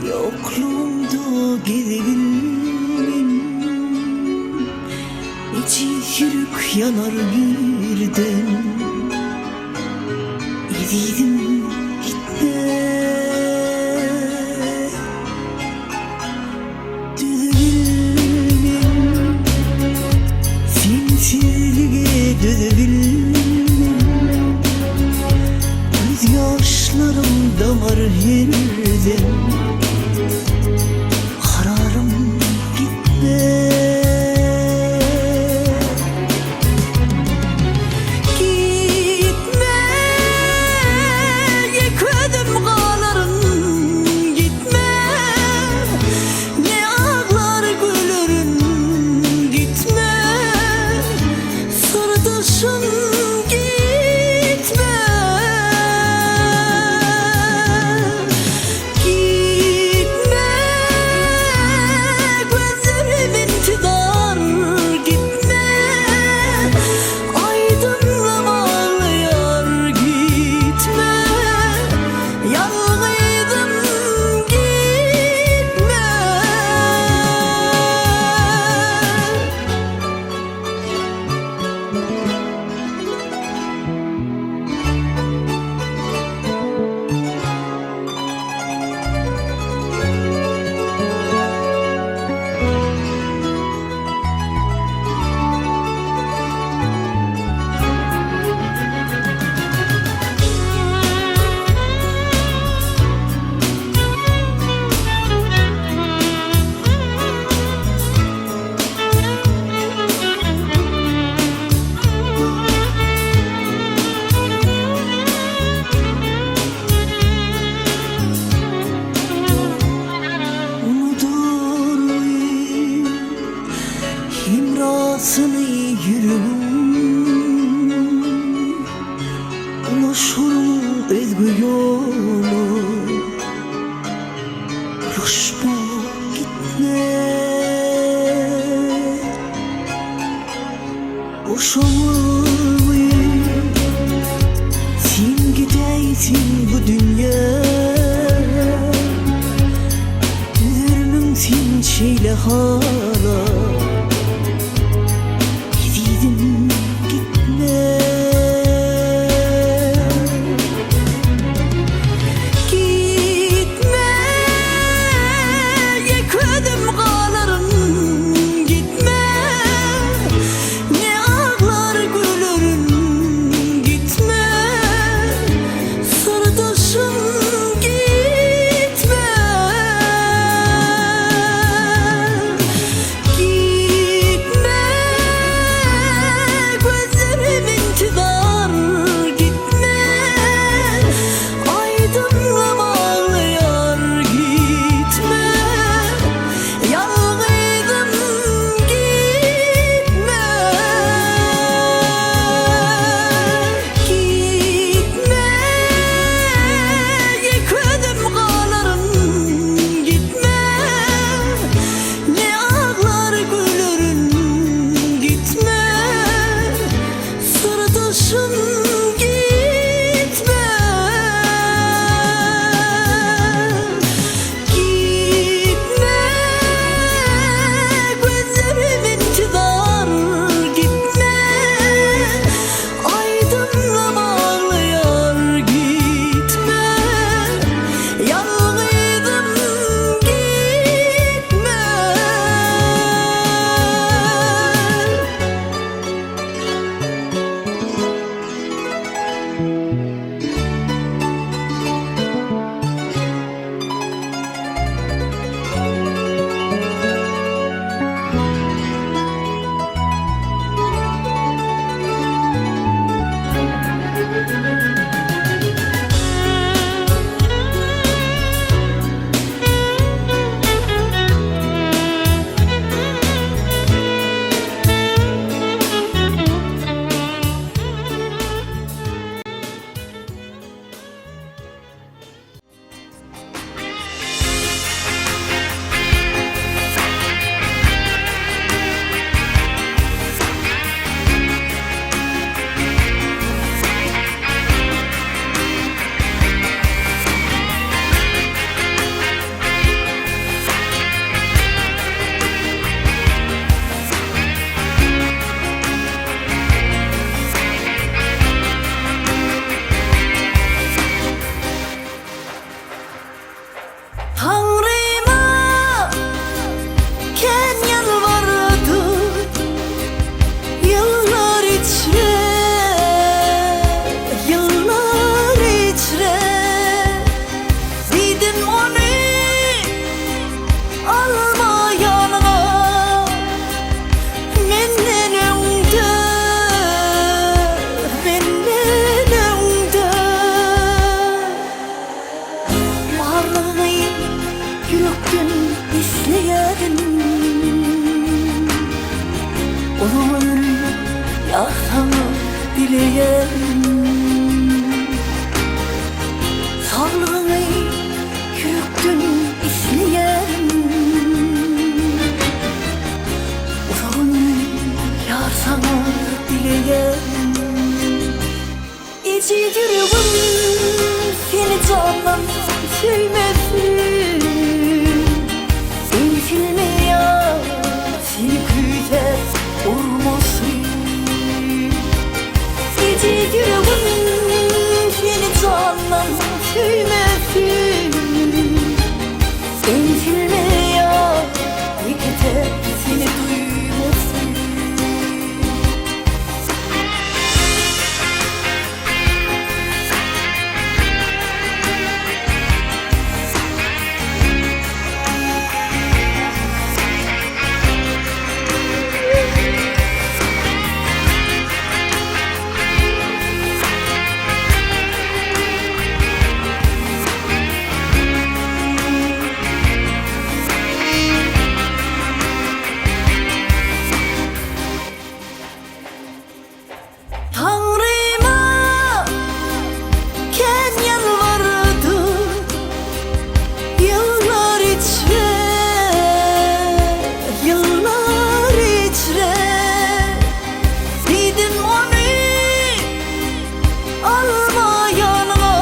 Yokluğumda gidebilmem, içi yürük yanar birden. Gidiydim gitme, dönebilmem, sensizliğe dönebilmem. Gözyaşlarım damar yerden. Kararım gitme. İmrasını yürüm, ulaşır ezgü yolu. Ulaşma gitme, boşamayım. Sen gideydin bu dünya, üzülmün sen şeyle hala. Gitme, Eğitilme ya dikete seni duymasın. Tanrıma ken yalvardı yıllar içre, yıllar içre. Dedim onu alma yanına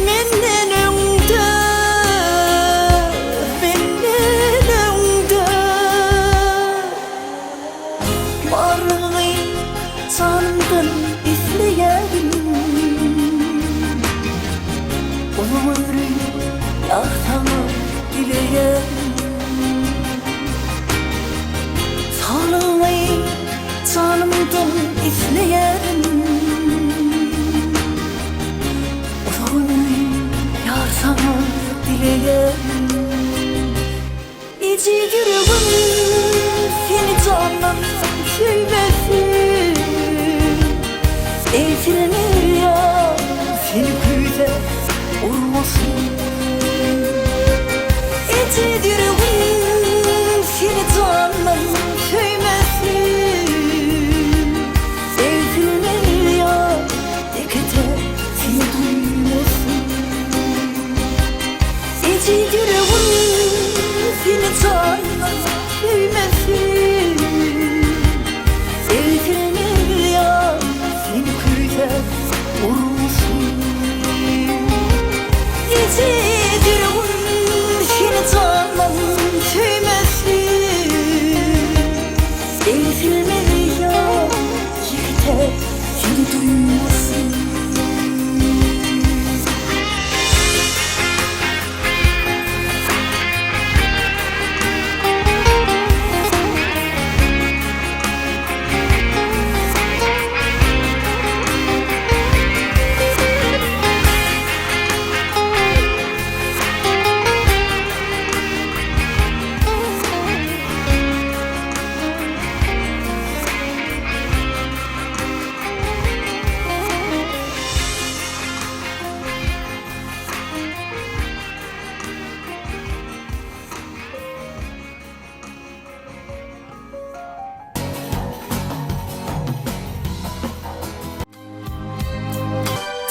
menden önde, menden önde. Varlığı sandım izleyelim, onu yaktama dileyelim. Sağlığı sanımdan izleyelim, onu yaktama dileyelim. İçi yüreğim seni candan sevmesin. Eğitilme ya seni köyde vurmasın. İçi yüreğim seni candan sevmesin. Eğitilme ya dikete seni duymasın. İçi yüreğim seni candan sevmesin. Eğitilme ya seni köyde vurmasın. İçi yüreğim seni candan sevmesin. Eğitilme ya dikete seni duymasın.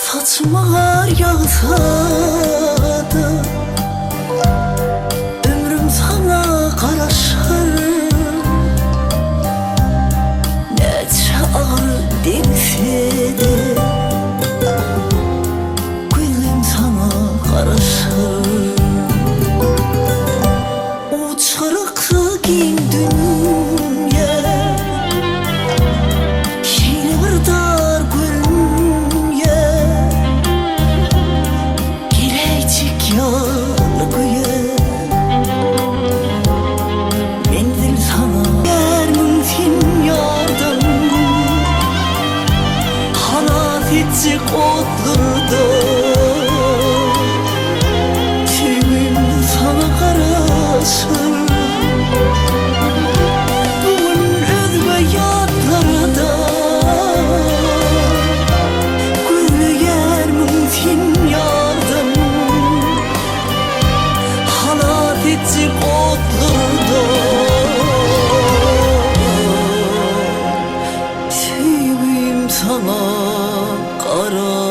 Saçmalar yağsa da ömrüm sana karışır. Nece ağrı dense de gülüm sana karışır. O çarıklı giyin dünya şeyle bir dar gülüm yargıya. Mendil sana yer mümkün yardım, halat etcek otlarda. Tüyüm sana karışır. Bugün özme yadlarda gül yer mümkün yardım, etcek otlarda. Sevgim sana kara